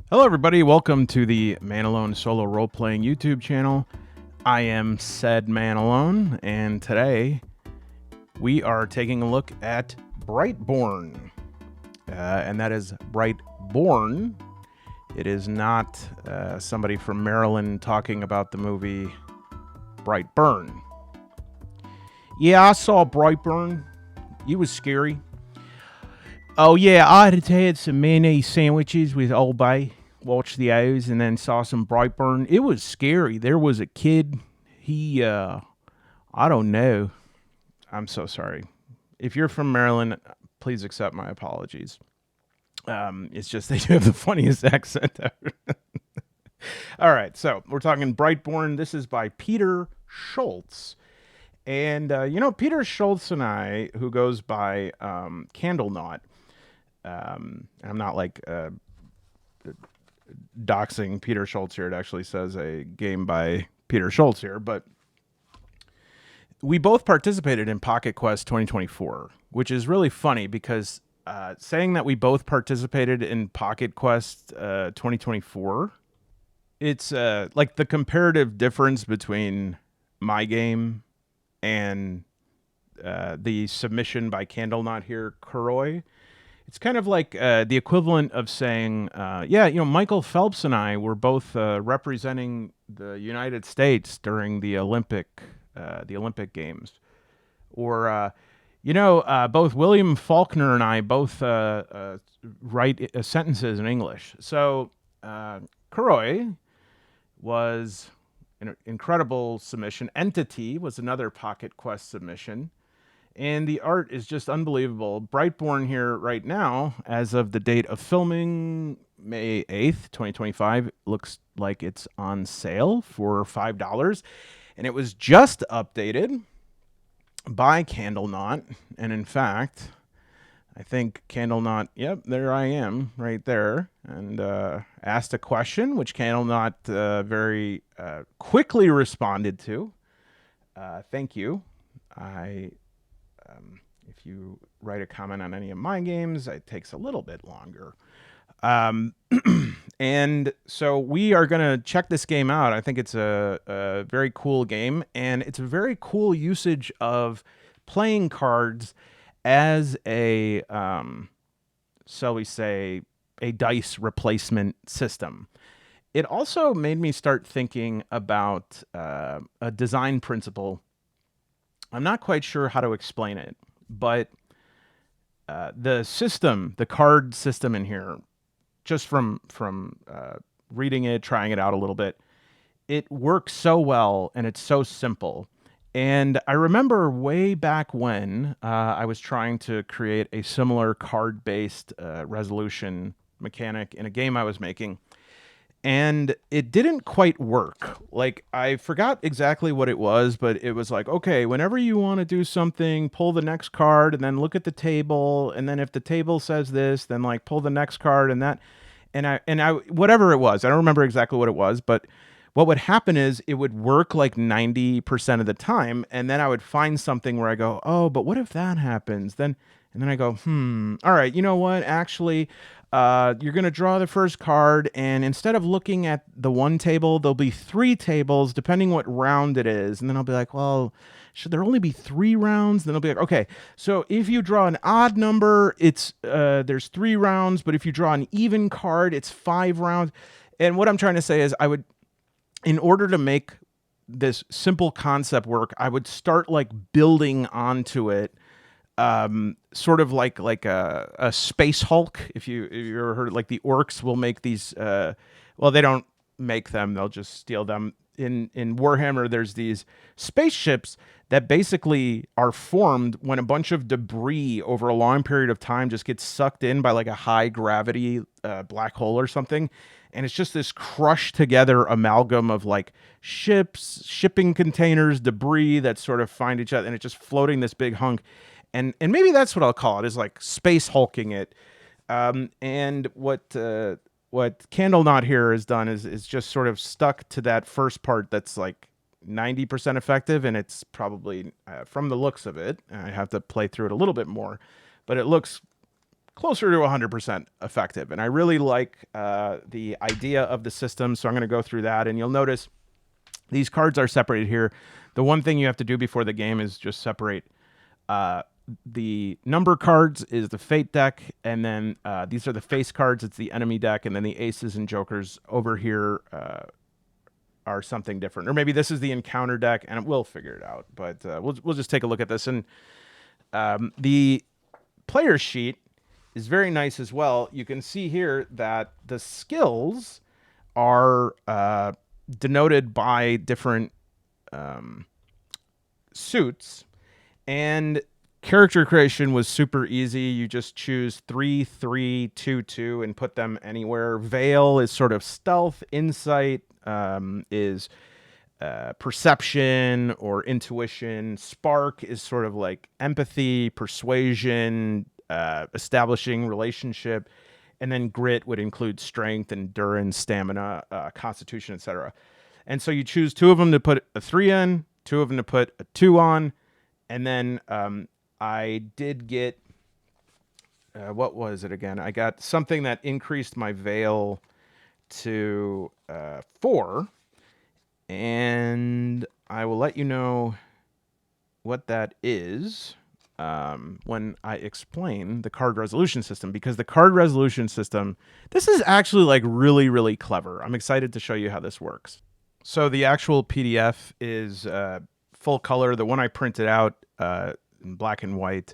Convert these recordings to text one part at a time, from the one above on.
Hello, everybody. Welcome to the Man Alone Solo Role Playing YouTube channel. I am said Man Alone, and today we are taking a look at Brightborne. And that is Brightborne. It is not somebody from Maryland talking about the movie Brightburn. Yeah, I saw Brightburn. It was scary. Oh, yeah, I had some mayonnaise sandwiches with Old Bay. Watched the O's and then saw some Brightburn. It was scary. There was a kid. I don't know. I'm so sorry. If you're from Maryland, please accept my apologies. It's just they do have the funniest accent ever. All right, so we're talking Brightborne. This is by Peter Schultz. And, Peter Schultz and I, who goes by Candlenaut, I'm not like doxing Peter Schultz here. It actually says a game by Peter Schultz here, but we both participated in Pocket Quest 2024, which is really funny because saying that we both participated in Pocket Quest 2024, it's like the comparative difference between my game and the submission by Candlenaut here, Kuroi. It's kind of like the equivalent of saying, Michael Phelps and I were both representing the United States during the Olympic Games, or both William Faulkner and I both write sentences in English. So Kuroi was an incredible submission. Entity was another Pocket Quest submission. And the art is just unbelievable. Brightborne here right now, as of the date of filming, May 8th, 2025, looks like it's on sale for $5. And it was just updated by Candlenaut. And in fact, I think Candlenaut, yep, there I am right there, and asked a question, which Candlenaut very quickly responded to. Thank you. If you write a comment on any of my games, it takes a little bit longer. And so we are going to check this game out. I think it's a very cool game, and it's a very cool usage of playing cards as a, shall we say, a dice replacement system. It also made me start thinking about a design principle. I'm not quite sure how to explain it, but the system, the card system in here, just from reading it, trying it out a little bit, it works so well and it's so simple. And I remember way back when I was trying to create a similar card-based resolution mechanic in a game I was making, and it didn't quite work. Like, I forgot exactly what it was, but it was like, okay, whenever you want to do something, pull the next card and then look at the table, and then if the table says this, then like pull the next card and that, and I whatever it was, I don't remember exactly what it was, but what would happen is it would work like 90% of the time, and then I would find something where I go, oh, but what if that happens? And then I go, all right, you know what? Actually, you're going to draw the first card, and instead of looking at the one table, there'll be three tables, depending what round it is. And then I'll be like, well, should there only be 3 rounds? Then I'll be like, okay, so if you draw an odd number, it's there's 3 rounds, but if you draw an even card, it's 5 rounds. And what I'm trying to say is in order to make this simple concept work, I would start like building onto it, sort of like a space Hulk. If you ever heard, like, the orcs will make these. Well, they don't make them; they'll just steal them. In Warhammer, there's these spaceships that basically are formed when a bunch of debris over a long period of time just gets sucked in by like a high gravity black hole or something. And it's just this crushed together amalgam of like ships, shipping containers, debris that sort of find each other, and it's just floating this big hunk. And maybe that's what I'll call it, is like space hulking it. And what Candlenaut here has done is just sort of stuck to that first part that's like 90% effective, and it's probably, from the looks of it, I have to play through it a little bit more, but it looks closer to 100% effective. And I really like the idea of the system, so I'm going to go through that. And you'll notice these cards are separated here. The one thing you have to do before the game is just separate the number cards is the fate deck, and then these are the face cards. It's the enemy deck, and then the aces and jokers over here are something different. Or maybe this is the encounter deck, and we'll figure it out. But we'll just take a look at this. And the player sheet is very nice as well. You can see here that the skills are denoted by different suits, and character creation was super easy. You just choose 3, 3, 2, 2 and put them anywhere. Veil is sort of stealth. Insight is perception or intuition. Spark is sort of like empathy, persuasion, establishing relationship. And then grit would include strength, endurance, stamina, constitution, etc. And so you choose 2 of them to put a 3 in, 2 of them to put a 2 on. And then I did get, what was it again? I got something that increased my veil to 4. And I will let you know what that is when I explain the card resolution system, because the card resolution system, this is actually like really, really clever. I'm excited to show you how this works. So the actual PDF is full color. The one I printed out in black and white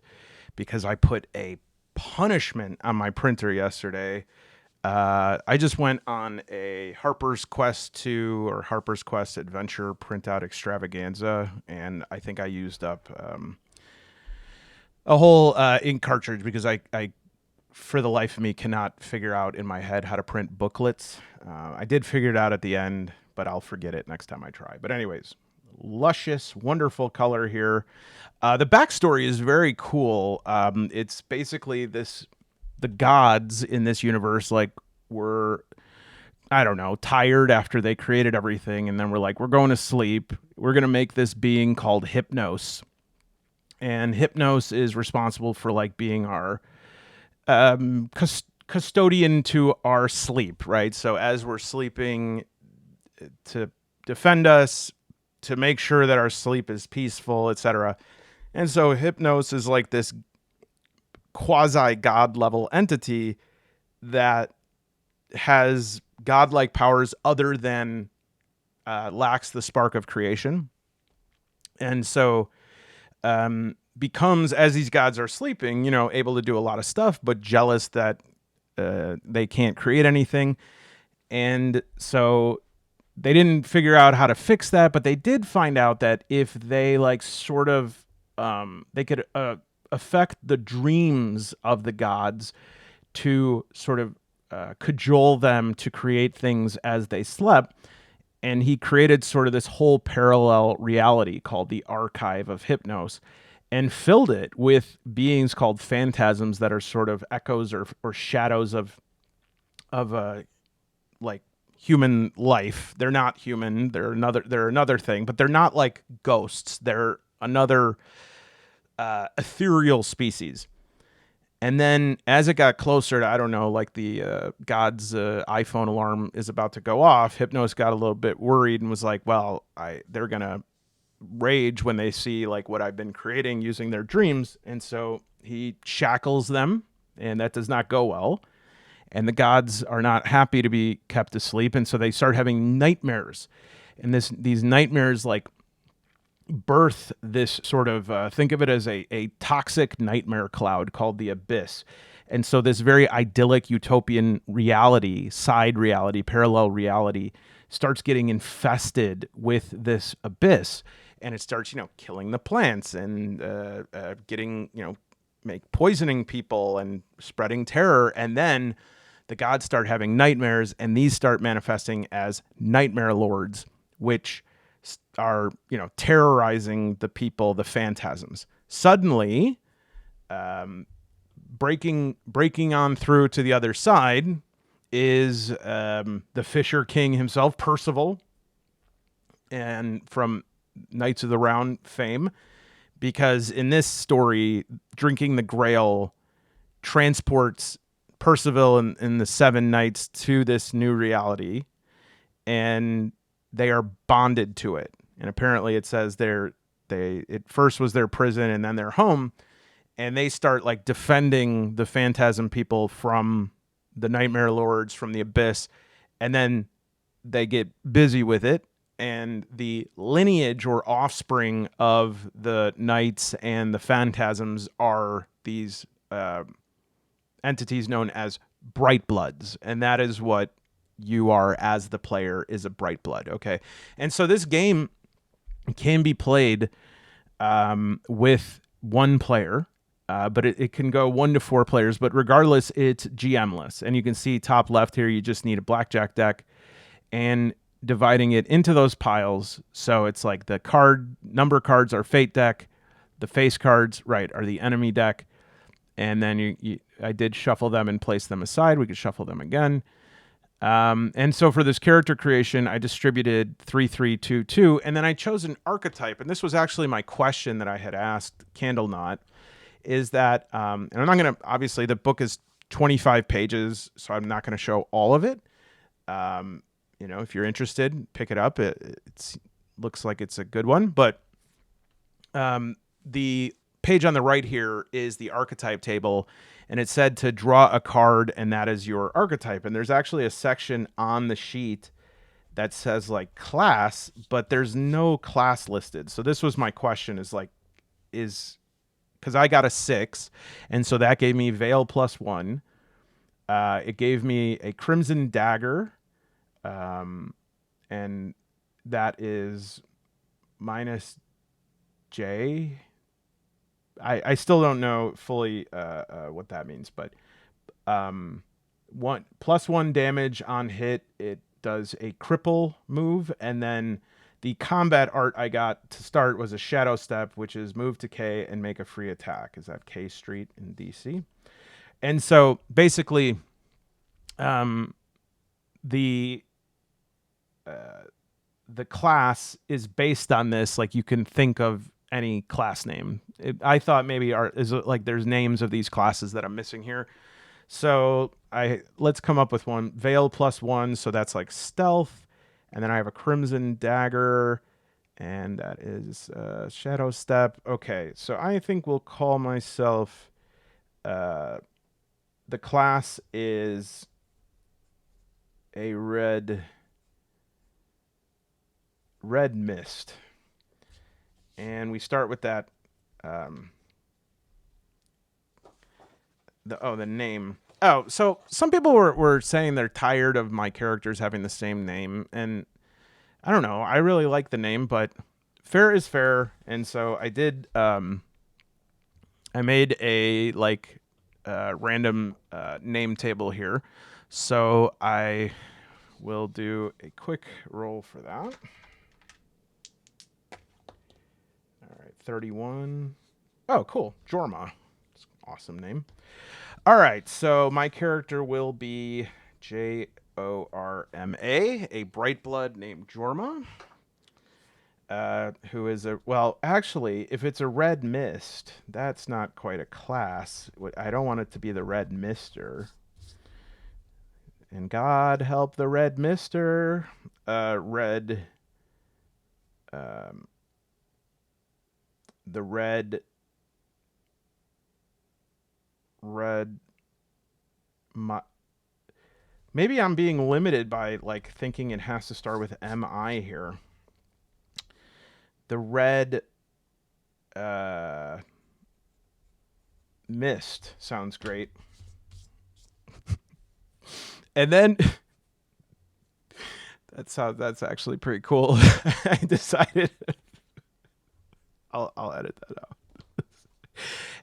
because I put a punishment on my printer yesterday. I just went on a Harper's Quest 2 or Harper's Quest Adventure printout extravaganza, and I think I used up a whole ink cartridge because I, for the life of me, cannot figure out in my head how to print booklets. I did figure it out at the end, but I'll forget it next time I try. But anyways, luscious, wonderful color here. The backstory is very cool. It's basically the gods in this universe like were, I don't know, tired after they created everything, and then we're like, we're going to sleep. We're going to make this being called Hypnos. And Hypnos is responsible for like being our custodian to our sleep, right? So as we're sleeping, to defend us, to make sure that our sleep is peaceful, etc. And so Hypnos is like this quasi-god level entity that has godlike powers other than lacks the spark of creation. And so becomes, as these gods are sleeping, able to do a lot of stuff, but jealous that they can't create anything. And so they didn't figure out how to fix that, but they did find out that if they like sort of they could affect the dreams of the gods to sort of cajole them to create things as they slept. And he created sort of this whole parallel reality called the Archive of Hypnos, and filled it with beings called phantasms that are sort of echoes or shadows of like human life. They're not human. They're another thing, but they're not like ghosts. They're another ethereal species. And then as it got closer to, I don't know, like the god's iPhone alarm is about to go off, Hypnos got a little bit worried and was like, well, they're going to rage when they see like what I've been creating using their dreams. And so he shackles them, and that does not go well. And the gods are not happy to be kept asleep. And so they start having nightmares. And these nightmares like birth this sort of, think of it as a toxic nightmare cloud called the abyss. And so this very idyllic utopian reality, side reality, parallel reality starts getting infested with this abyss. And it starts, killing the plants and getting, poisoning people and spreading terror. And then the gods start having nightmares, and these start manifesting as nightmare lords, which are, terrorizing the people, the phantasms. Suddenly, breaking on through to the other side is the Fisher King himself, Percival, and from Knights of the Round fame, because in this story, drinking the Grail transports Percival and the seven knights to this new reality, and they are bonded to it. And apparently it says it first was their prison and then their home, and they start like defending the phantasm people from the nightmare lords, from the abyss, and then they get busy with it, and the lineage or offspring of the knights and the phantasms are these entities known as bright bloods, and that is what you are as the player, is a bright blood. Okay, and so this game can be played with one player, but it can go 1 to 4 players. But regardless, it's GM-less, and you can see top left here, you just need a blackjack deck and dividing it into those piles. So it's like the number cards are fate deck, the face cards, right, are the enemy deck, and then I did shuffle them and place them aside. We could shuffle them again. And so for this character creation, I distributed 3, 3, 2, 2, and then I chose an archetype. And this was actually my question that I had asked Candleknot, is that, and I'm not going to, obviously the book is 25 pages, so I'm not going to show all of it. If you're interested, pick it up. It looks like it's a good one, but the page on the right here is the archetype table, and it said to draw a card, and that is your archetype. And there's actually a section on the sheet that says like class, but there's no class listed. So this was my question, is because I got a 6, and so that gave me Veil +1. It gave me a Crimson Dagger, and that is -J. I still don't know fully what that means, but +1 damage on hit. It does a cripple move, and then the combat art I got to start was a Shadow Step, which is move to K and make a free attack. Is that K Street in DC? And so basically, the class is based on this. Like, you can think of any class name. I thought maybe there's names of these classes that I'm missing here. So let's come up with one. Veil +1, so that's like stealth. And then I have a Crimson Dagger, and that is Shadow Step. Okay, so I think we'll call myself, the class is a red mist. And we start with that, the name. Oh, so some people were saying they're tired of my characters having the same name, and I don't know. I really like the name, but fair is fair. And so I did, I made a random name table here. So I will do a quick roll for that. All right, 31. Oh, cool. Jorma. That's an awesome name. All right, so my character will be Jorma, a bright blood named Jorma, who is actually, if it's a red mist, that's not quite a class. I don't want it to be the red mister. And God help the red mister. Maybe I'm being limited by thinking it has to start with MI here. The red mist sounds great. And then that's actually pretty cool. I decided I'll edit that out.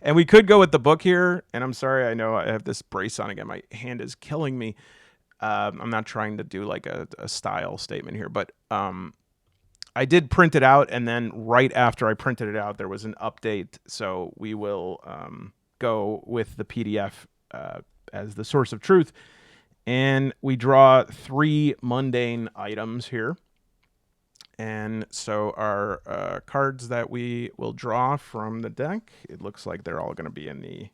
And we could go with the book here. And I'm sorry, I know I have this brace on again. My hand is killing me. I'm not trying to do a style statement here, but I did print it out, and then right after I printed it out, there was an update. So we will go with the PDF as the source of truth. And we draw 3 mundane items here. And so our cards that we will draw from the deck, it looks like they're all going to be in the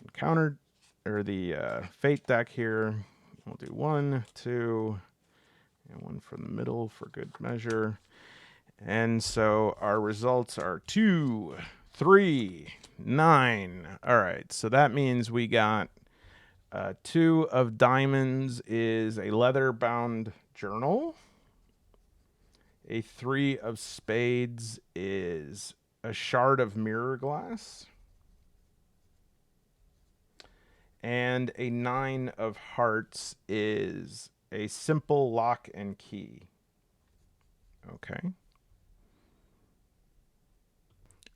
encounter or the fate deck here. We'll do 1, 2, and one from the middle for good measure. And so our results are 2, 3, 9. All right, so that means we got 2 of diamonds is a leather-bound journal. A 3 of spades is a shard of mirror glass. And a 9 of hearts is a simple lock and key. Okay.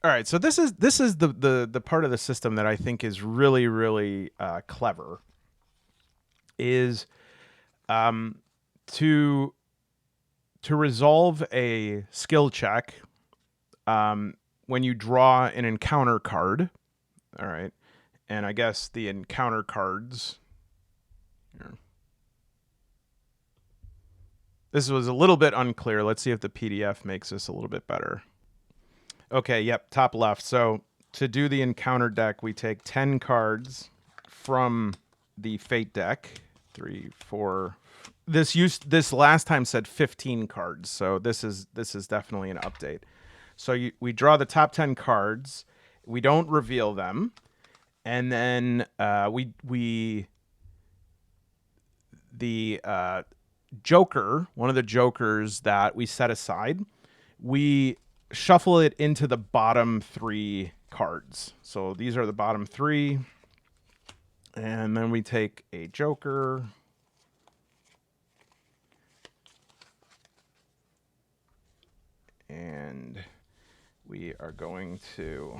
All right, so this is the part of the system that I think is really, really clever. Is to resolve a skill check when you draw an encounter card. All right, and I guess the encounter cards. Here. This was a little bit unclear. Let's see if the PDF makes this a little bit better. Okay, yep, top left. So to do the encounter deck, we take 10 cards from the fate deck. 3, 4. This last time said 15 cards, so this is definitely an update. So we draw the top 10 cards. We don't reveal them, and then the Joker, one of the jokers that we set aside, we shuffle it into the bottom 3 cards. So these are the bottom 3. And then we take a joker. And we are going to...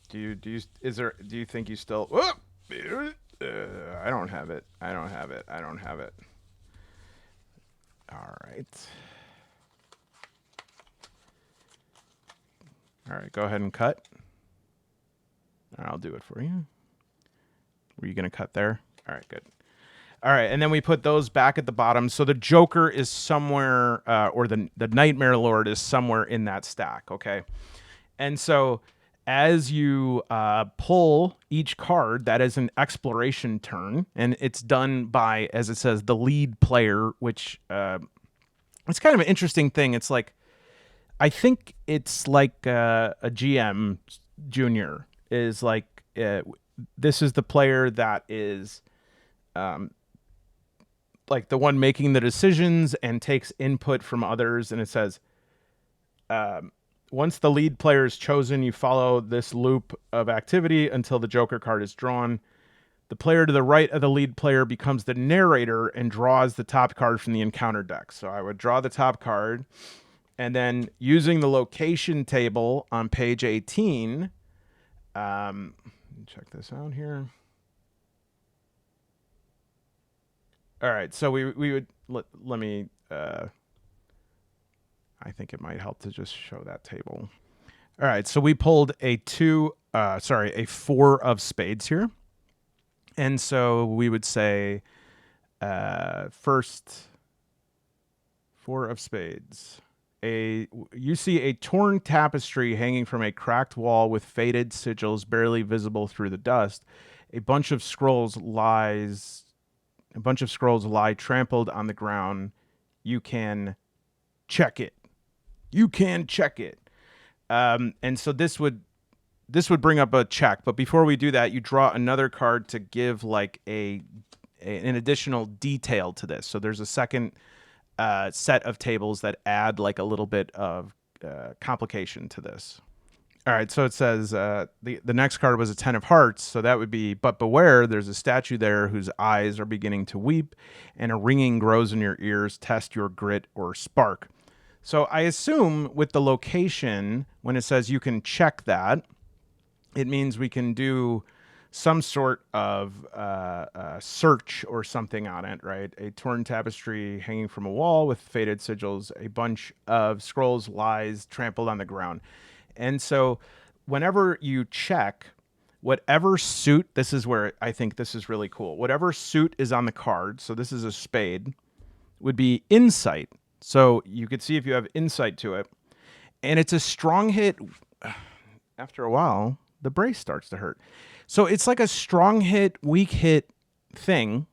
Do you think you still... Oh! I don't have it. I don't have it. All right. All right, go ahead and cut. I'll do it for you. Were you going to cut there? All right, good. All right, and then we put those back at the bottom. So the Joker is somewhere, or the Nightmare Lord is somewhere in that stack, okay? And so as you pull each card, that is an exploration turn, and it's done by, as it says, the lead player, which it's kind of an interesting thing. It's like, I think it's like a GM junior is like, this is the player that is like the one making the decisions and takes input from others. And it says, once the lead player is chosen, you follow this loop of activity until the Joker card is drawn. The player to the right of the lead player becomes the narrator and draws the top card from the encounter deck. So I would draw the top card, and then using the location table on page 18, check this out here. All right, so we would let me. I think it might help to just show that table. All right, so we pulled a 4 of spades here, and so we would say first 4 of spades. You see a torn tapestry hanging from a cracked wall with faded sigils barely visible through the dust. A bunch of scrolls lie trampled on the ground. You can check it. And so this would bring up a check. But before we do that, you draw another card to give like an additional detail to this. So there's a second set of tables that add like a little bit of complication to this. All right, so it says the next card was a 10 of hearts, so that would be, but beware, there's a statue there whose eyes are beginning to weep, and a ringing grows in your ears, test your grit or spark. So I assume with the location, when it says you can check that, it means we can do some sort of search or something on it, right? A torn tapestry hanging from a wall with faded sigils, a bunch of scrolls lies trampled on the ground. And so whenever you check, whatever suit, this is where I think this is really cool. Whatever suit is on the card, so this is a spade, would be insight. So you could see if you have insight to it. And it's a strong hit after a while. the brace starts to hurt. So it's like a strong hit, weak hit thing.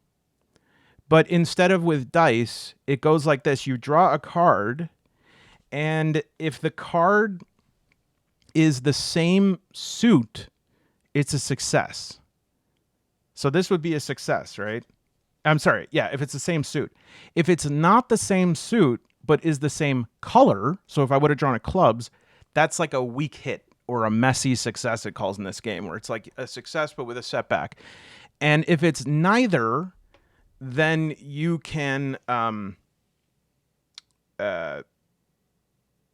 But instead of with dice, it goes like this. You draw a card, and if the card is the same suit, it's a success. So this would be a success, right? I'm sorry. Yeah, if it's the same suit. If it's not the same suit, but is the same color, so if I would have drawn a clubs, that's like a weak hit or a messy success, it calls in this game, where it's like a success but with a setback. And if it's neither, then you can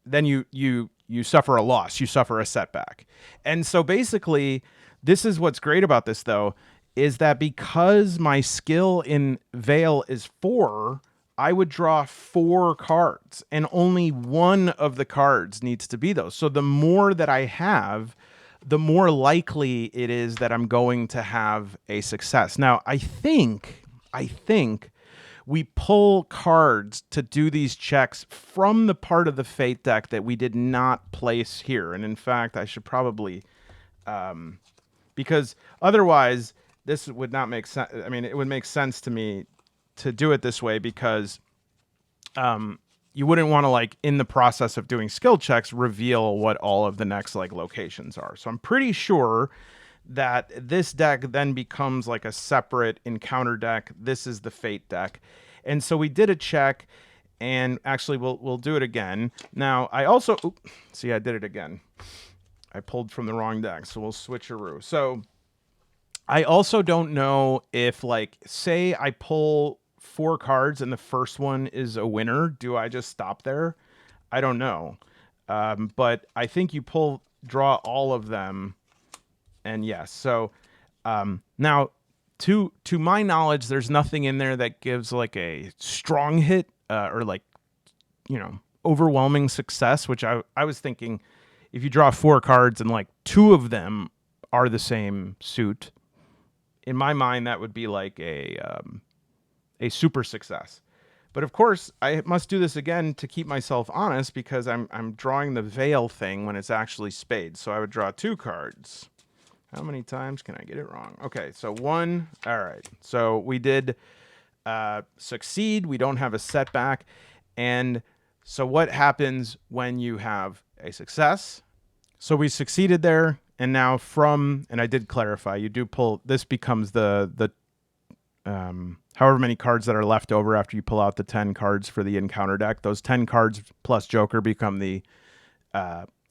then you suffer a loss, you suffer a setback. And so basically, this is what's great about this though, is that because my skill in Veil is 4, I would draw 4 cards, and only one of the cards needs to be those. So the more that I have, the more likely it is that I'm going to have a success. Now, I think we pull cards to do these checks from the part of the Fate deck that we did not place here. And in fact, I should probably, because otherwise this would not make sense. I mean, it would make sense to me to do it this way, because you wouldn't want to, like, in the process of doing skill checks, reveal what all of the next like locations are. So I'm pretty sure that this deck then becomes like a separate encounter deck. This is the Fate deck. And so we did a check, and actually we'll do it again. Now I also, see, I did it again. I pulled from the wrong deck, so we'll switcheroo. So I also don't know if, like, say I pull 4 cards and the first one is a winner, do I just stop there? I don't know. But I think you draw all of them. And yes, so now to my knowledge, there's nothing in there that gives like a strong hit or like, overwhelming success, which I was thinking if you draw 4 cards and like 2 of them are the same suit, in my mind, that would be like a super success. But of course, I must do this again to keep myself honest, because I'm drawing the Veil thing when it's actually spades. So I would draw 2 cards. How many times can I get it wrong? Okay, so 1. All right. So we did succeed. We don't have a setback. And so what happens when you have a success? So we succeeded there. And now and I did clarify, you do pull, this becomes the however many cards that are left over after you pull out the 10 cards for the encounter deck. Those 10 cards plus Joker become the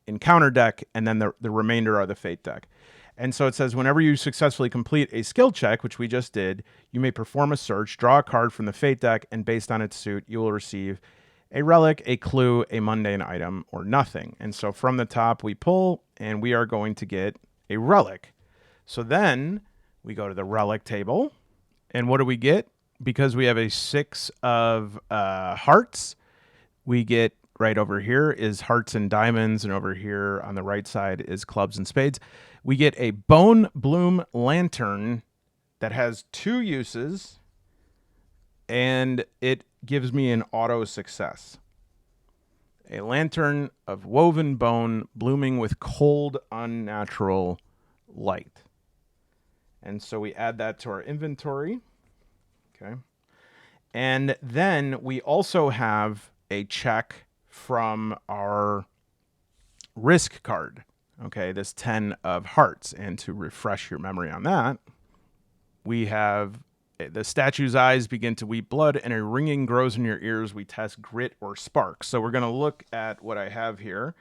encounter deck, and then the remainder are the Fate deck. And so it says, whenever you successfully complete a skill check, which we just did, you may perform a search, draw a card from the Fate deck, and based on its suit, you will receive a relic, a clue, a mundane item, or nothing. And so from the top, we pull, and we are going to get a relic. So then we go to the relic table, and what do we get? Because we have a 6 of hearts, we get right over here is hearts and diamonds, and over here on the right side is clubs and spades. We get a Bone Bloom Lantern that has 2 uses, and it gives me an auto success. A lantern of woven bone blooming with cold, unnatural light. And so we add that to our inventory. Okay. And then we also have a check from our risk card. Okay, this 10 of hearts. And to refresh your memory on that, we have the statue's eyes begin to weep blood, and a ringing grows in your ears. We test grit or spark. So we're going to look at what I have here.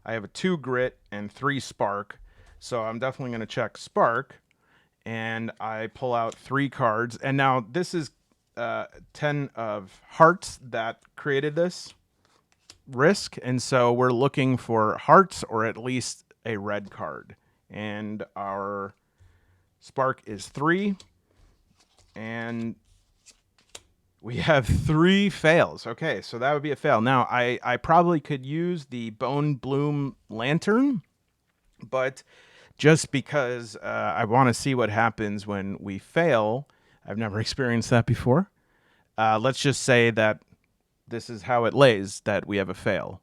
I have a 2 grit and 3 spark. So I'm definitely going to check spark, and I pull out 3 cards. And now this is 10 of hearts that created this risk. And so we're looking for hearts or at least a red card. And our spark is 3. And we have 3 fails. Okay, so that would be a fail. Now, I probably could use the Bone Bloom Lantern, but just because I want to see what happens when we fail, I've never experienced that before. Let's just say that this is how it lays, that we have a fail.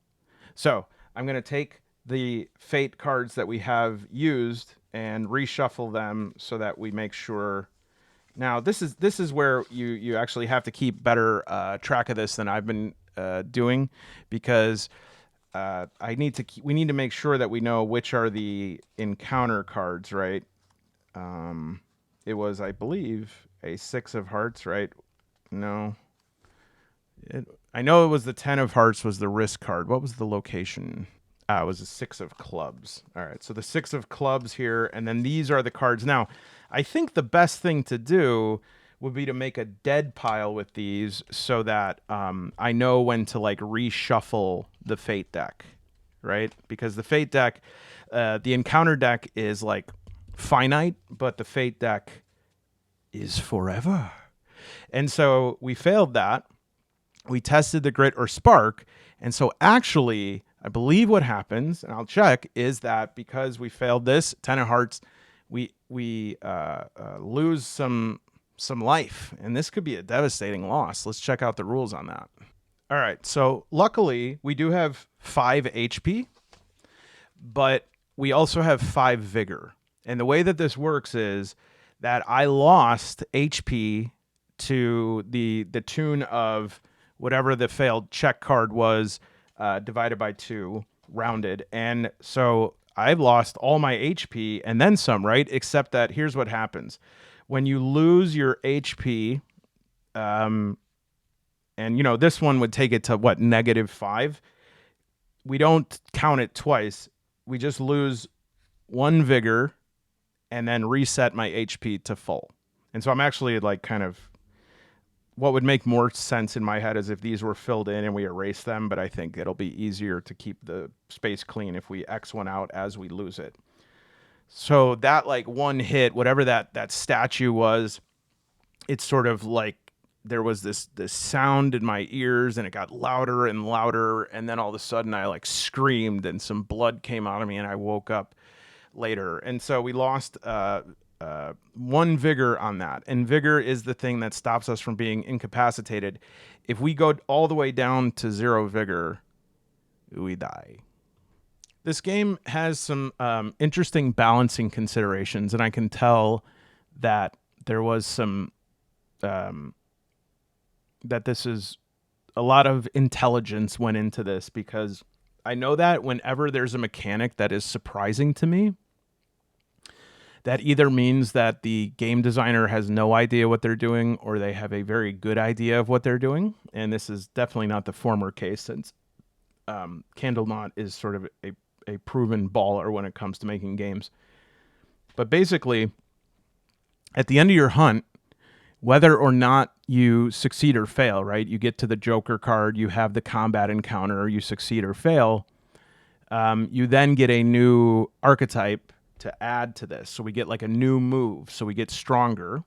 So I'm going to take the fate cards that we have used and reshuffle them so that we make sure. Now this is where you actually have to keep better track of this than I've been doing, because we need to make sure that we know which are the encounter cards, right? It was, I believe, a 6 of hearts, right? No. I know it was the 10 of hearts was the risk card. What was the location? It was a 6 of clubs. All right, so the 6 of clubs here, and then these are the cards. Now, I think the best thing to do would be to make a dead pile with these so that I know when to like reshuffle the fate deck, right? Because the fate deck, the encounter deck is like finite, but the fate deck is forever. And so we failed that. We tested the grit or spark. And so actually, I believe what happens, and I'll check, is that because we failed this 10 of hearts, we lose some life, and this could be a devastating loss. Let's check out the rules on that. All right, so luckily we do have 5 HP, but we also have 5 vigor. And the way that this works is that I lost HP to the tune of whatever the failed check card was, divided by 2, rounded. And so I've lost all my HP and then some, right? Except that here's what happens. When you lose your HP, and this one would take it to what, -5? We don't count it twice. We just lose 1 vigor and then reset my HP to full. And so I'm actually like kind of, what would make more sense in my head is if these were filled in and we erase them, but I think it'll be easier to keep the space clean if we X one out as we lose it. So that like one hit, whatever that statue was, it's sort of like there was this sound in my ears and it got louder and louder. And then all of a sudden I like screamed and some blood came out of me and I woke up later. And so we lost 1 vigor on that. And vigor is the thing that stops us from being incapacitated. If we go all the way down to 0 vigor, we die. This game has some interesting balancing considerations, and I can tell that there was some that this is a lot of intelligence went into this, because I know that whenever there's a mechanic that is surprising to me, that either means that the game designer has no idea what they're doing or they have a very good idea of what they're doing. And this is definitely not the former case, since Candlenaut is sort of a proven baller when it comes to making games. But basically, at the end of your hunt, whether or not you succeed or fail, right? You get to the Joker card, you have the combat encounter, you succeed or fail. You then get a new archetype to add to this. So we get like a new move. So we get stronger.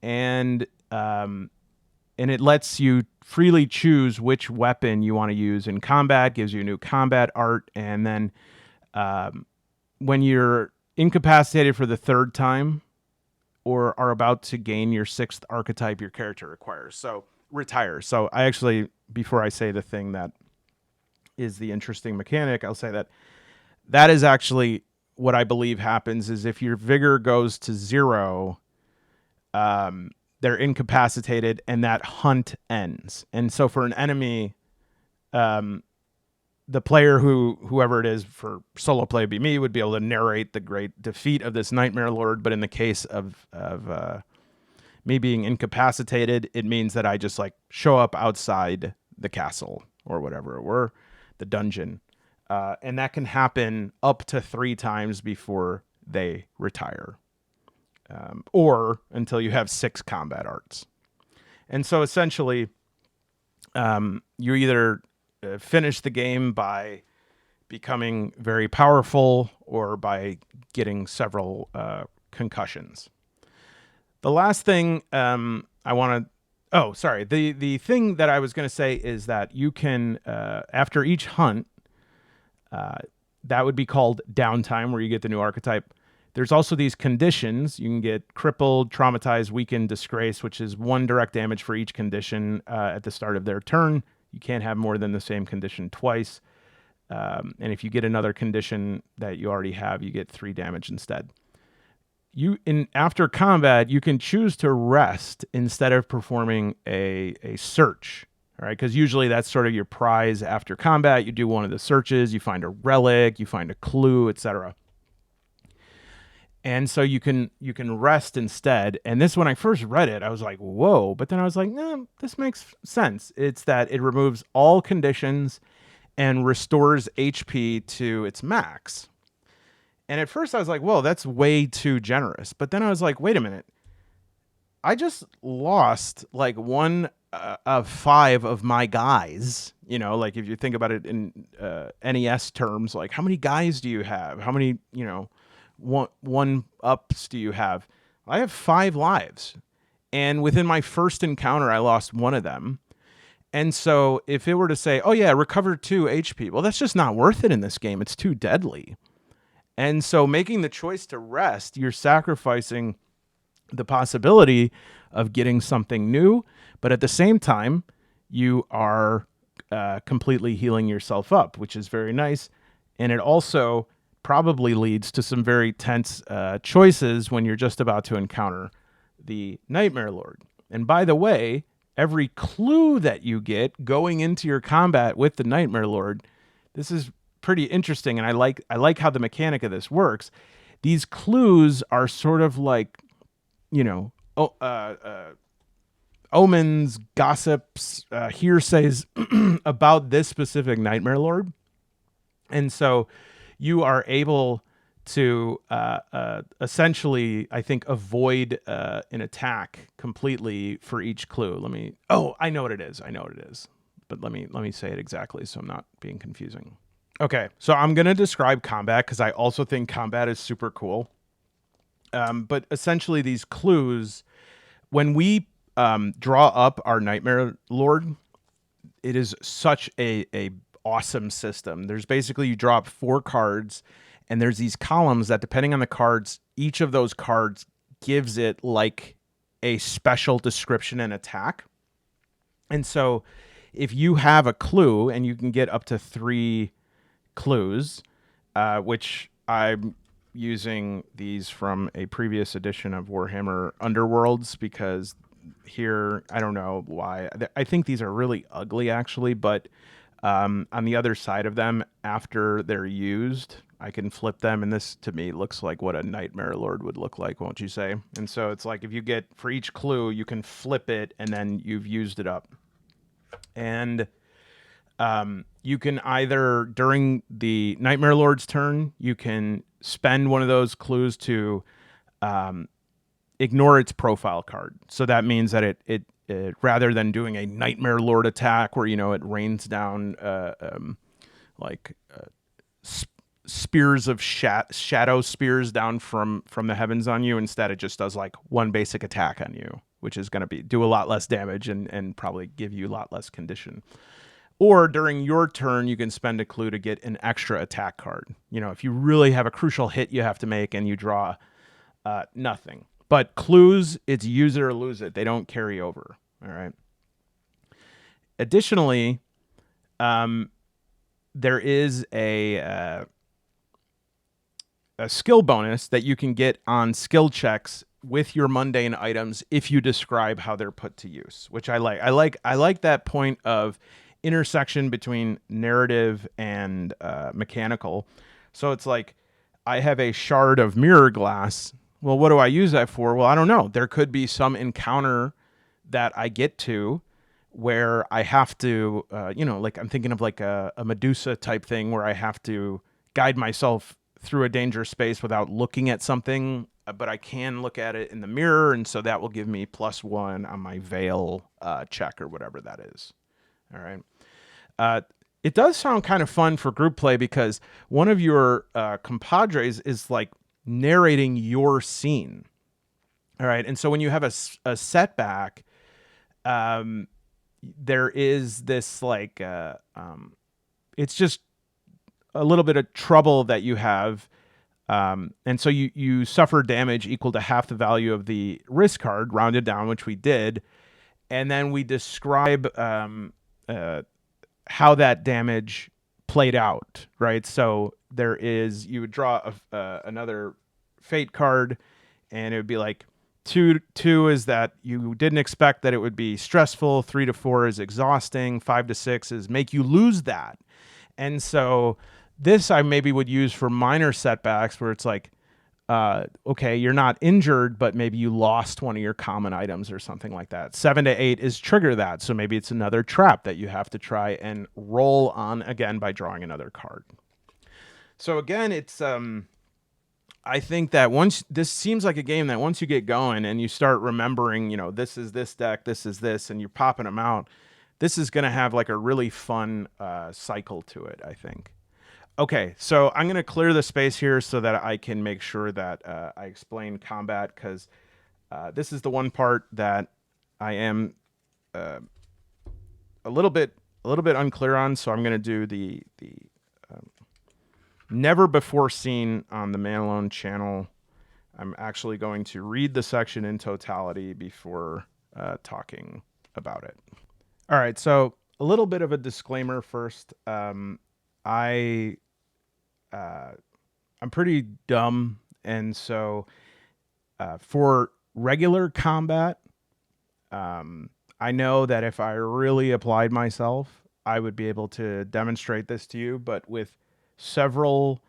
And it lets you freely choose which weapon you want to use in combat, gives you a new combat art. And then when you're incapacitated for the 3rd time or are about to gain your 6th archetype your character requires, so retires. So I actually, before I say the thing that is the interesting mechanic, I'll say that is actually what I believe happens is if your vigor goes to 0, they're incapacitated and that hunt ends. And so for an enemy, the player whoever it is, for solo play be me, would be able to narrate the great defeat of this Nightmare Lord. But in the case of me being incapacitated, it means that I just like show up outside the castle or whatever it were, the dungeon. And that can happen up to 3 times before they retire, or until you have 6 combat arts. And so essentially, you either finish the game by becoming very powerful or by getting several concussions. The last thing I want to... Oh, sorry. The thing that I was going to say is that you can, after each hunt, that would be called downtime, where you get the new archetype. There's also these conditions. You can get crippled, traumatized, weakened, disgrace, which is 1 direct damage for each condition at the start of their turn. You can't have more than the same condition twice. And if you get another condition that you already have, you get 3 damage instead. After combat, you can choose to rest instead of performing a search. All right, because usually that's sort of your prize after combat. You do one of the searches, you find a relic, you find a clue, etc. And so you can rest instead. And this, when I first read it, I was like, whoa. But then I was like, no, this makes sense. It's that it removes all conditions and restores HP to its max. And at first I was like, whoa, that's way too generous. But then I was like, wait a minute. I just lost like 1 of 5 of my guys. You know, like if you think about it in NES terms, like how many guys do you have? How many, one ups do you have? I have 5 lives. And within my first encounter, I lost 1 of them. And so if it were to say, oh yeah, recover 2 HP, well, that's just not worth it in this game. It's too deadly. And so making the choice to rest, you're sacrificing the possibility of getting something new, but at the same time, you are completely healing yourself up, which is very nice. And it also probably leads to some very tense choices when you're just about to encounter the Nightmare Lord. And by the way, every clue that you get going into your combat with the Nightmare Lord, this is pretty interesting, and I like how the mechanic of this works. These clues are sort of like, omens, gossips, hearsays about this specific Nightmare Lord. And so you are able to essentially, I think, avoid an attack completely for each clue. I know what it is. But let me say it exactly so I'm not being confusing. Okay, so I'm going to describe combat because I also think combat is super cool. But essentially these clues, when we draw up our Nightmare Lord, it is such a awesome system. There's basically, you draw up 4 cards, and there's these columns that, depending on the cards, each of those cards gives it like a special description and attack. And so if you have a clue, and you can get up to 3 clues, which I'm using these from a previous edition of Warhammer Underworlds, because here, I don't know why, I think these are really ugly actually, but on the other side of them, after they're used, I can flip them, and this to me looks like what a Nightmare Lord would look like, won't you say? And so it's like, if you get, for each clue, you can flip it and then you've used it up. And you can either, during the Nightmare Lord's turn, you can spend one of those clues to ignore its profile card. So that means that it rather than doing a Nightmare Lord attack where, it rains down spears of shadow spears down from the heavens on you, instead it just does like 1 basic attack on you, which is going to do a lot less damage and probably give you a lot less condition. Or during your turn, you can spend a clue to get an extra attack card. If you really have a crucial hit you have to make and you draw nothing. But clues, it's use it or lose it. They don't carry over. All right. Additionally, there is a skill bonus that you can get on skill checks with your mundane items if you describe how they're put to use, which I like. I like that point of intersection between narrative and mechanical. So it's like, I have a shard of mirror glass. Well, what do I use that for? Well, I don't know. There could be some encounter that I get to where I have to, like I'm thinking of like a Medusa type thing where I have to guide myself through a dangerous space without looking at something, but I can look at it in the mirror, and so that will give me +1 on my veil check or whatever that is. All right. It does sound kind of fun for group play because one of your compadres is like narrating your scene. All right. And so when you have a setback, there is this like, it's just a little bit of trouble that you have. And so you suffer damage equal to half the value of the risk card, rounded down, which we did. And then we describe how that damage played out, right? So you would draw another fate card, and it would be like two is that you didn't expect that it would be stressful. 3 to 4 is exhausting. 5 to 6 is make you lose that. And so this I maybe would use for minor setbacks where it's like, okay, you're not injured, but maybe you lost one of your common items or something like that. 7 to 8 is trigger that. So maybe it's another trap that you have to try and roll on again by drawing another card. So again, it's I think that this seems like a game that once you get going and you start remembering, this is this deck, this is this, and you're popping them out, this is going to have like a really fun cycle to it, I think. Okay, so I'm going to clear the space here so that I can make sure that I explain combat, because this is the one part that I am a little bit unclear on. So I'm going to do the never before seen on the Man Alone channel. I'm actually going to read the section in totality before talking about it. All right, so a little bit of a disclaimer first. I'm pretty dumb, and so for regular combat, I know that if I really applied myself, I would be able to demonstrate this to you. But with several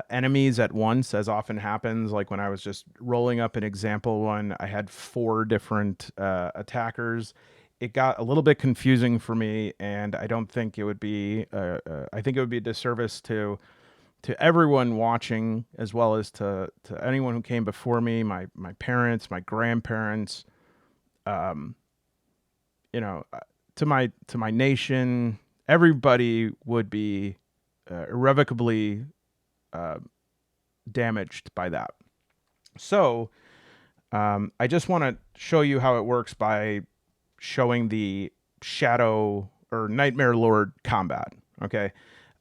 enemies at once, as often happens, like when I was just rolling up an example one, I had 4 different attackers. It got a little bit confusing for me, and I don't think it would be. I think it would be a disservice to everyone watching, as well as to anyone who came before me, my parents, my grandparents, to my nation. Everybody would be irrevocably damaged by that. So I just want to show you how it works by showing the Shadow or Nightmare Lord combat. Okay.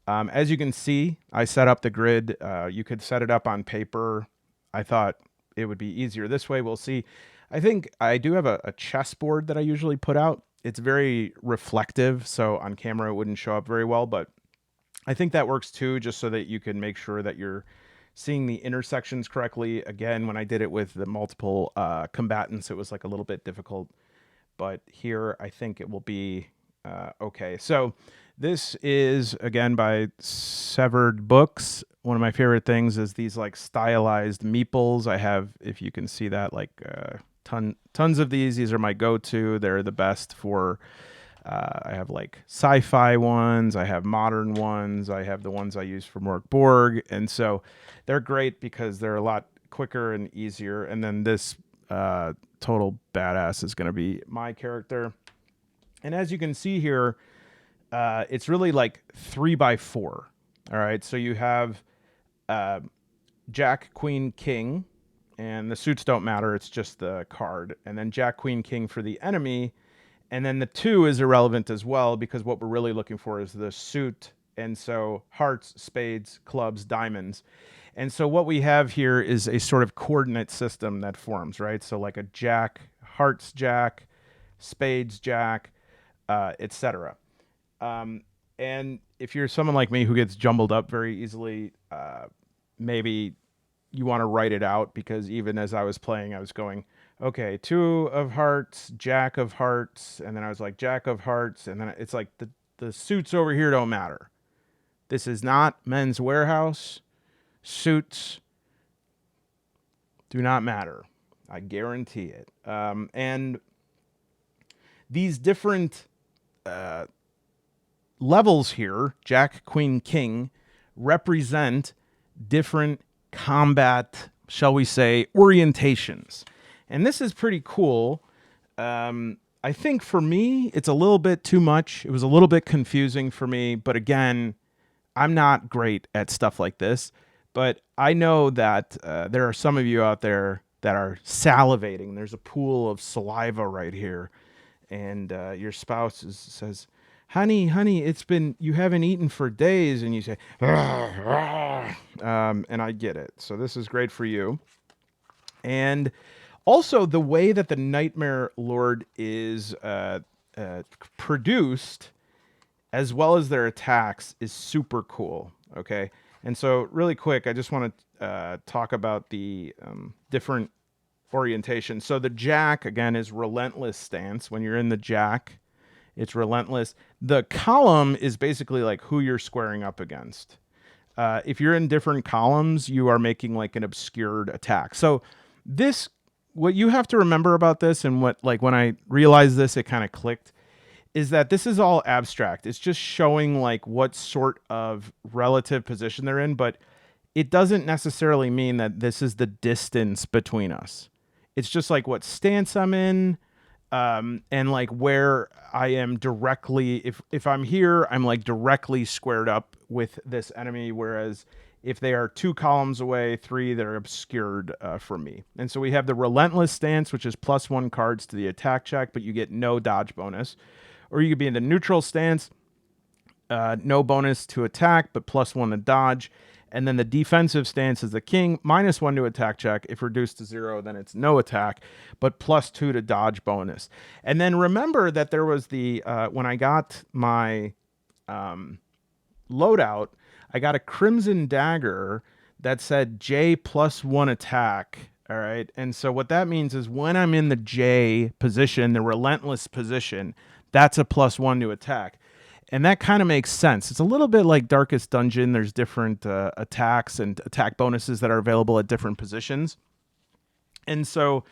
As you can see, I set up the grid. You could set it up on paper. I thought it would be easier this way. We'll see. I think I do have a chessboard that I usually put out. It's very reflective, so on camera it wouldn't show up very well, but I think that works too, just so that you can make sure that you're seeing the intersections correctly. Again, when I did it with the multiple combatants, it was like a little bit difficult, but here I think it will be okay. So this is, again, by Severed Books. One of my favorite things is these like stylized meeples. I have, if you can see that, like tons of these. These are my go-to. They're the best for, I have like sci-fi ones. I have modern ones. I have the ones I use for Mork Borg. And so they're great because they're a lot quicker and easier. And then this total badass is going to be my character. And as you can see here, it's really like 3x4. All right. So you have Jack, Queen, King, and the suits don't matter. It's just the card. And then Jack, Queen, King for the enemy. And then the 2 is irrelevant as well, because what we're really looking for is the suit. And so hearts, spades, clubs, diamonds. And so what we have here is a sort of coordinate system that forms, right? So like a jack, hearts, jack, spades, jack, etc. And if you're someone like me who gets jumbled up very easily, maybe you want to write it out, because even as I was playing, I was going, okay, 2 of hearts, jack of hearts, and then I was like, jack of hearts, and then it's like the suits over here don't matter. This is not Men's Warehouse. Suits do not matter. I guarantee it. And these different levels here, Jack, Queen, King, represent different combat, shall we say, orientations. And this is pretty cool. I think for me, it's a little bit too much. It was a little bit confusing for me. But again, I'm not great at stuff like this. But I know that there are some of you out there that are salivating. There's a pool of saliva right here. And your spouse says, honey, you haven't eaten for days. And you say, and I get it. So this is great for you. And also the way that the Nightmare Lord is produced as well as their attacks is super cool. Okay. And so, really quick, I just want to talk about the different orientation. So, the jack, again, is relentless stance. When you're in the jack, it's relentless. The column is basically like who you're squaring up against. If you're in different columns, you are making like an obscured attack. So, this, what you have to remember about this, and what, like, when I realized this, it kind of clicked, is that this is all abstract. It's just showing like what sort of relative position they're in, but it doesn't necessarily mean that this is the distance between us. It's just like what stance I'm in, and like where I am directly. If I'm here, I'm like directly squared up with this enemy, whereas if they are 2 columns away, 3, they're obscured from me. And so we have the relentless stance, which is +1 cards to the attack check, but you get no dodge bonus. Or you could be in the neutral stance, no bonus to attack, but +1 to dodge. And then the defensive stance is the king, -1 to attack check. If reduced to 0, then it's no attack, but +2 to dodge bonus. And then remember that there was the, when I got my loadout, I got a crimson dagger that said J +1 attack. All right. And so what that means is when I'm in the J position, the relentless position, that's a +1 to attack. And that kind of makes sense. It's a little bit like Darkest Dungeon. There's different attacks and attack bonuses that are available at different positions. And so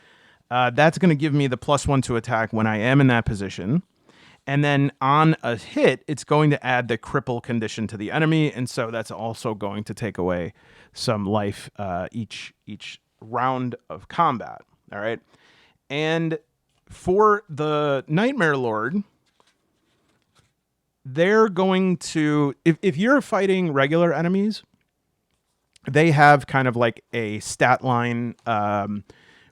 that's going to give me the +1 to attack when I am in that position. And then on a hit, it's going to add the cripple condition to the enemy. And so that's also going to take away some life each round of combat. All right. And for the Nightmare Lord, they're going to, if you're fighting regular enemies, they have kind of like a stat line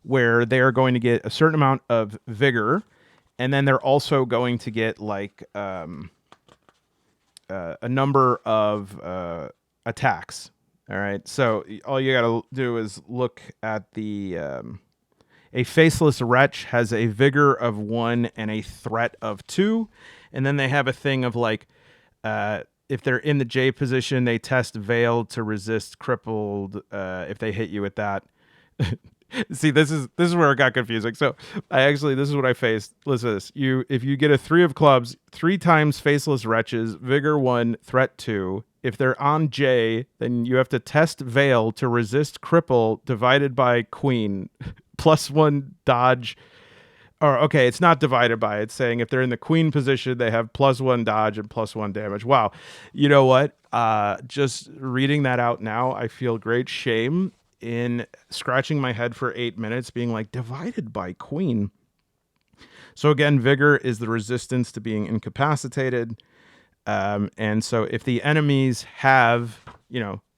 where they're going to get a certain amount of vigor, and then they're also going to get like a number of attacks. All right, so all you got to do is look at the a faceless wretch has a vigor of 1 and a threat of 2. And then they have a thing of like, if they're in the J position, they test veil to resist crippled if they hit you with that. See, this is where it got confusing. So this is what I faced. Listen to this. If you get a 3 of clubs, 3 times faceless wretches, vigor 1, threat 2. If they're on J, then you have to test veil to resist cripple divided by queen, +1 dodge. Or okay, it's not divided by. It's saying if they're in the queen position, they have +1 dodge and +1 damage. Wow, you know what? Just reading that out now, I feel great shame in scratching my head for 8 minutes, being like divided by queen. So again, vigor is the resistance to being incapacitated. And so if the enemies have,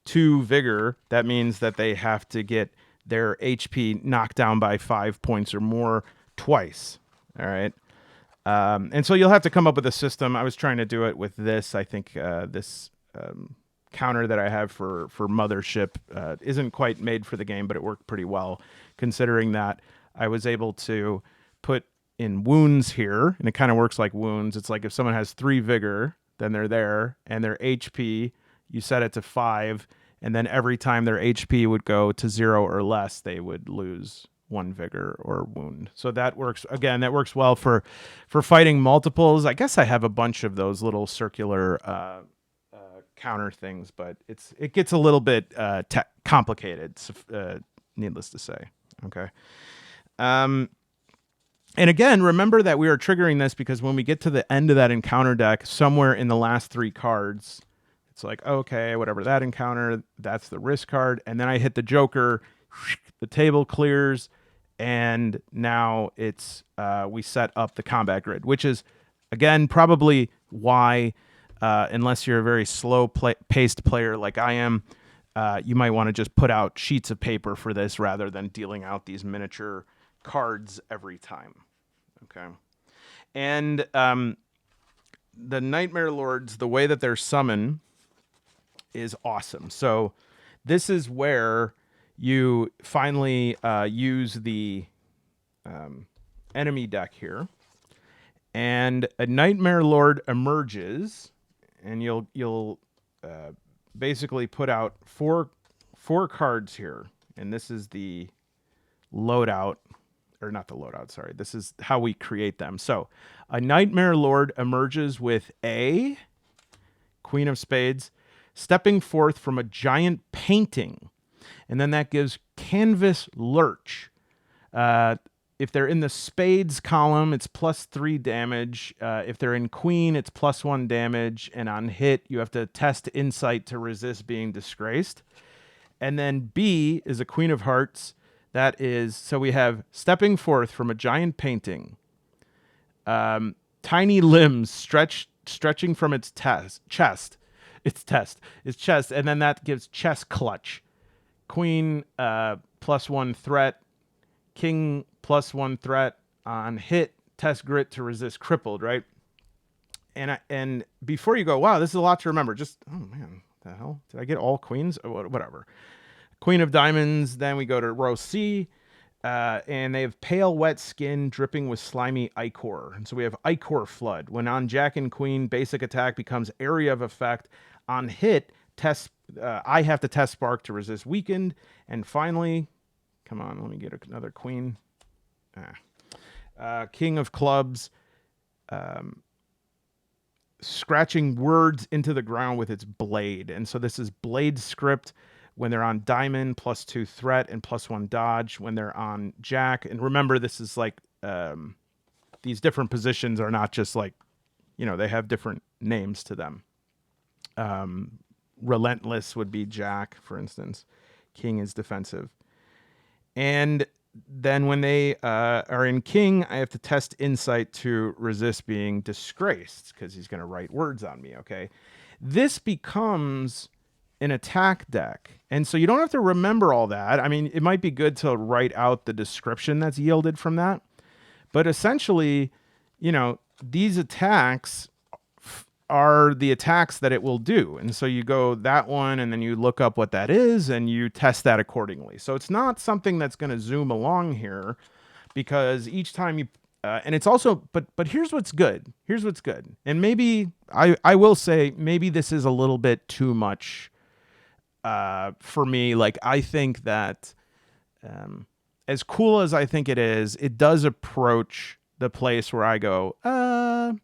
2 vigor, that means that they have to get their HP knocked down by 5 points or more twice. All right. And so you'll have to come up with a system. I was trying to do it with this. I think this counter that I have for Mothership isn't quite made for the game, but it worked pretty well, considering that I was able to put in wounds here, and it kind of works like wounds. It's like if someone has 3 vigor, then they're there, and their HP, you set it to 5, and then every time their HP would go to 0 or less, they would lose 1 vigor or wound. So that works, again, that works well for fighting multiples. I guess I have a bunch of those little circular counter things, but it gets a little bit complicated, needless to say. Okay. And again, remember that we are triggering this because when we get to the end of that encounter deck, somewhere in the last 3 cards, it's like, okay, whatever that encounter, that's the risk card. And then I hit the Joker, the table clears, and now it's we set up the combat grid, which is, again, probably why, unless you're a very slow-paced player like I am, you might want to just put out sheets of paper for this rather than dealing out these miniature cards every time. Okay. And the Nightmare Lords, the way that they're summoned is awesome. So this is where you finally use the enemy deck here. And a Nightmare Lord emerges and you'll basically put out four cards here, and this is the loadout, or not the loadout. Sorry, this is how we create them. So, a Nightmare Lord emerges with a Queen of Spades, stepping forth from a giant painting, and then that gives Canvas Lurch. If they're in the Spades column, it's +3 damage. If they're in Queen, it's +1 damage. And on hit, you have to test Insight to resist being disgraced. And then B is a Queen of Hearts. That is, so we have stepping forth from a giant painting. Tiny limbs stretching from its chest. And then that gives chest clutch. Queen, +1 threat. King, +1 threat. On hit, test grit to resist crippled, right? And before you go, wow, this is a lot to remember. Just, oh man, the hell? Did I get all queens? Or whatever. Queen of Diamonds, then we go to row C, and they have pale, wet skin dripping with slimy ichor. And so we have Ichor Flood. When on Jack and Queen, basic attack becomes area of effect. On hit, I have to test Spark to resist weakened. And finally, come on, let me get another Queen. King of Clubs, scratching words into the ground with its blade. And so this is blade script. When they're on Diamond, +2 threat and +1 dodge. When they're on Jack, and remember, this is like these different positions are not just like, they have different names to them. Relentless would be Jack, for instance. King is defensive. And then when they are in King, I have to test Insight to resist being disgraced because he's going to write words on me, okay? This becomes an attack deck. And so you don't have to remember all that. I mean, it might be good to write out the description that's yielded from that. But essentially, these attacks are the attacks that it will do. And so you go that one, and then you look up what that is, and you test that accordingly. So it's not something that's going to zoom along here, because each time you, and it's also, but here's what's good. Here's what's good. And maybe, I will say, maybe this is a little bit too much for me. Like, I think that as cool as I think it does approach the place where I go,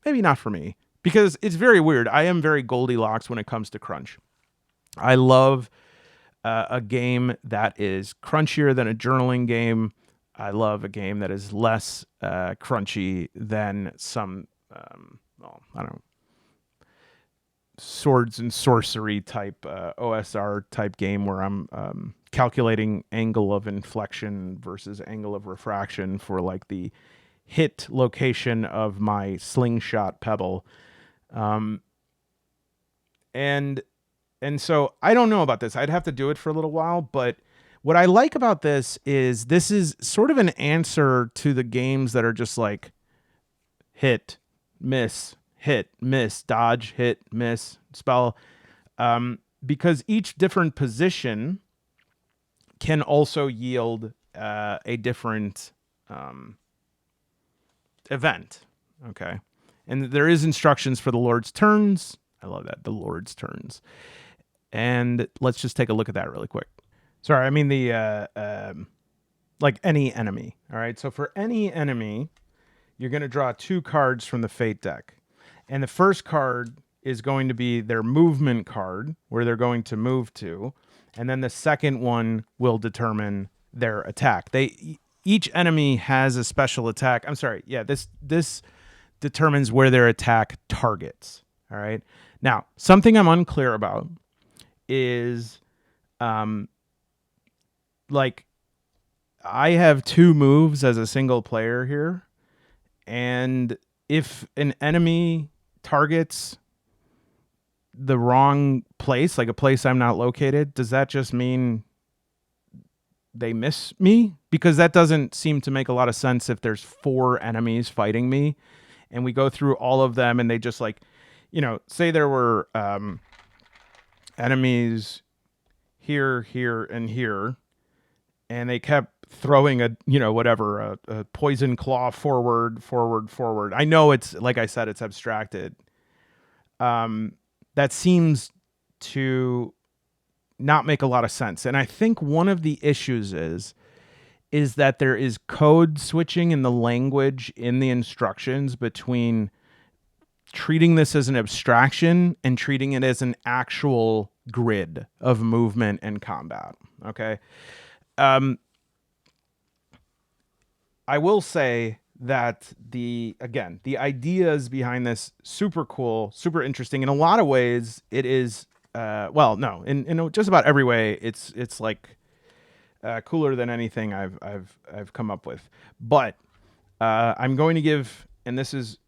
maybe not for me. Because it's very weird. I am very Goldilocks when it comes to crunch. I love a game that is crunchier than a journaling game. I love a game that is less crunchy than some, swords and sorcery type OSR type game where I'm calculating angle of inflection versus angle of refraction for like the hit location of my slingshot pebble. And so I don't know about this. I'd have to do it for a little while, but what I like about this is sort of an answer to the games that are just like hit, miss, dodge, hit, miss, spell. Because each different position can also yield a different event. Okay. And there is instructions for the Lord's turns. I love that, the Lord's turns. And let's just take a look at that really quick. Sorry, I mean like any enemy. All right, so for any enemy, you're going to draw 2 cards from the Fate deck. And the first card is going to be their movement card, where they're going to move to. And then the second one will determine their attack. Each enemy has a special attack. I'm sorry, yeah, this determines where their attack targets. All right. Now, something I'm unclear about is, like, I have 2 moves as a single player here, and if an enemy targets the wrong place, like a place I'm not located, does that just mean they miss me? Because that doesn't seem to make a lot of sense if there's 4 enemies fighting me. And we go through all of them, and they just like, say there were enemies here, here, and here, and they kept throwing a poison claw forward. I know it's, like I said, it's abstracted. that seems to not make a lot of sense. And I think one of the issues is that there is code switching in the language in the instructions between treating this as an abstraction and treating it as an actual grid of movement and combat. Okay. Um, I will say that the ideas behind this super cool, super interesting. In a lot of ways, it is well, no, in just about every way, it's like cooler than anything I've come up with. But I'm going to give, and this is,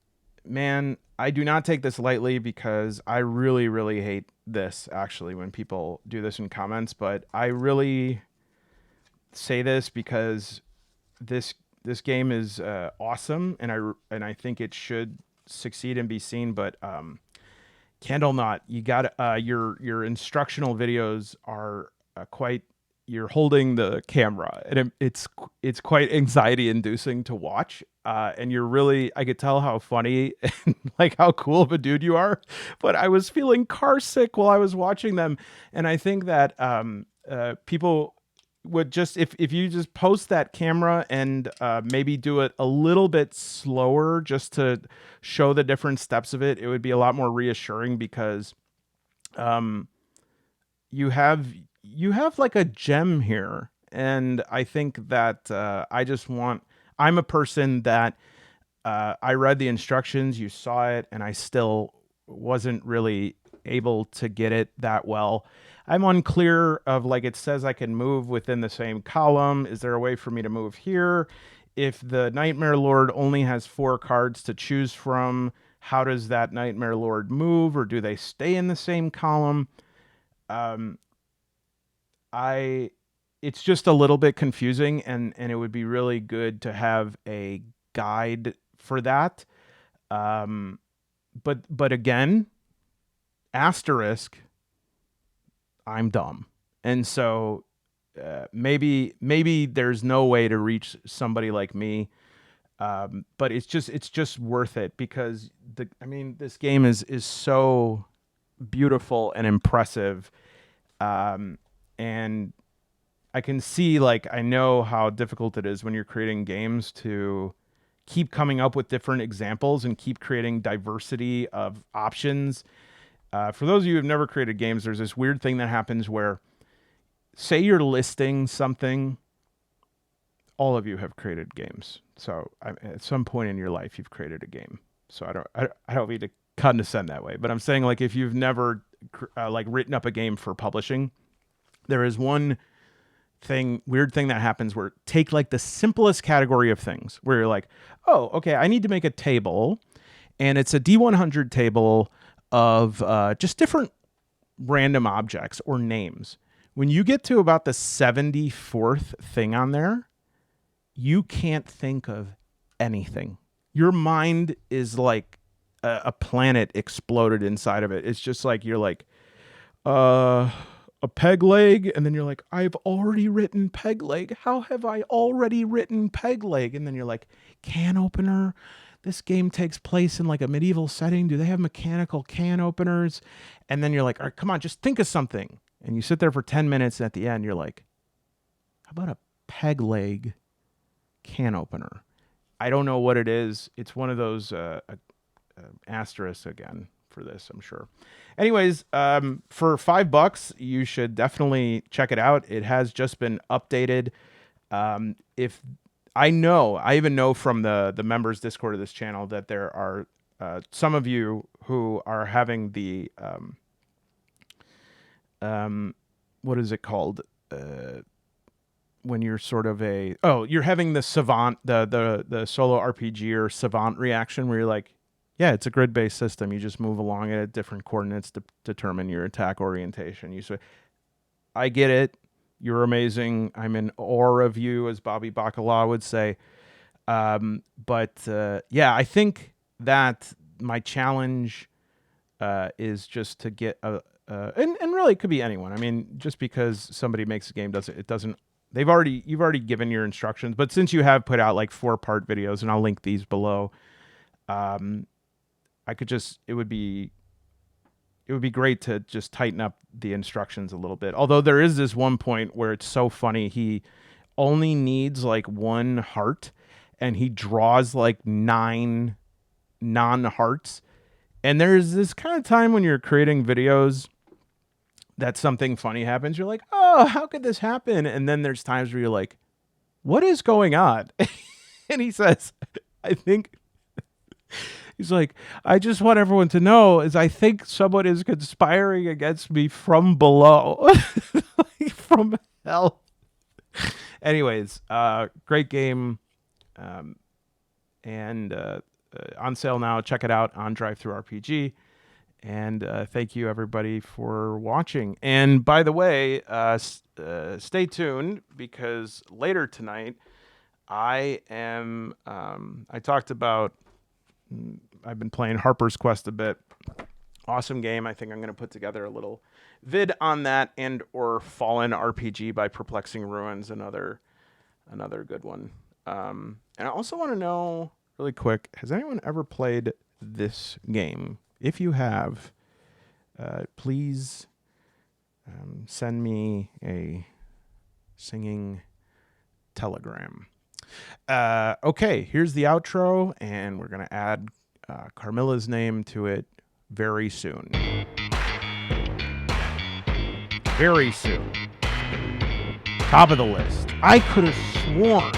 man, I do not take this lightly because I really, really hate this actually when people do this in comments. But I really say this because this game is awesome, and I think it should succeed and be seen. But Candle you got your instructional videos are quite. You're holding the camera, and it's quite anxiety inducing to watch. And you're really, I could tell how funny and like how cool of a dude you are. But I was feeling car sick while I was watching them, and I think that people would just if you just post that camera and maybe do it a little bit slower just to show the different steps of it, it would be a lot more reassuring because um, you have like a gem here, and I think that I'm a person that I read the instructions, you saw it, and I still wasn't really able to get it that well. I'm unclear of, like, it says I can move within the same column. Is there a way for me to move here? If the Nightmare Lord only has 4 cards to choose from, how does that Nightmare Lord move, or do they stay in the same column? Um, I it's just a little bit confusing, and it would be really good to have a guide for that. Um, but again, asterisk, I'm dumb, and so maybe there's no way to reach somebody like me. But it's just worth it because this game is so beautiful and impressive. Um, and I can see, like, I know how difficult it is when you're creating games to keep coming up with different examples and keep creating diversity of options. For those of you who have never created games, there's this weird thing that happens where, say you're listing something, all of you have created games. So at some point in your life, you've created a game. So I don't mean to condescend that way, but I'm saying, like, if you've never like written up a game for publishing, there is one weird thing that happens where, take like the simplest category of things where you're like, oh, okay, I need to make a table, and it's a D100 table of just different random objects or names. When you get to about the 74th thing on there, you can't think of anything. Your mind is like a planet exploded inside of it. It's just like you're like, a peg leg, and then you're like, I've already written peg leg. How have I already written peg leg? And then you're like, can opener. This game takes place in like a medieval setting. Do they have mechanical can openers? And then you're like, all right, come on, just think of something. And you sit there for 10 minutes, and at the end, you're like, how about a peg leg can opener? I don't know what it is. It's one of those asterisks again for this, I'm sure. Anyways, for $5, you should definitely check it out. It has just been updated. If I even know from the members Discord of this channel that there are some of you who are having the what is it called? When you're sort of you're having the savant, the solo RPG or savant reaction where you're like, yeah, it's a grid-based system. You just move along at different coordinates to determine your attack orientation. You say, I get it. You're amazing. I'm in awe of you, as Bobby Bacala would say. But yeah, I think that my challenge is just to get and really it could be anyone. I mean, just because somebody makes a game doesn't. You've already given your instructions, but since you have put out like 4-part videos, and I'll link these below, it would be it would be great to just tighten up the instructions a little bit. Although there is this one point where it's so funny. He only needs like one heart, and he draws like 9 non-hearts. And there's this kind of time when you're creating videos that something funny happens. You're like, oh, how could this happen? And then there's times where you're like, what is going on? And he says, I think he's like, I just want everyone to know is I think someone is conspiring against me from below, like from hell. Anyways, great game, and on sale now. Check it out on DriveThruRPG. And thank you everybody for watching. And by the way, stay tuned because later tonight I talked about. I've been playing Harper's Quest a bit. Awesome game. I think I'm going to put together a little vid on that, and or Fallen RPG by Perplexing Ruins, another good one. And I also want to know really quick, has anyone ever played this game? If you have, please send me a singing telegram. Okay, here's the outro, and we're going to add Carmilla's name to it very soon. Very soon. Top of the list. I could have sworn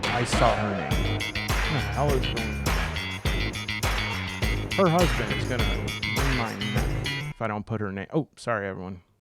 I saw her name. What the hell is going on? Her husband is going to wring my neck if I don't put her name. Oh, sorry, everyone.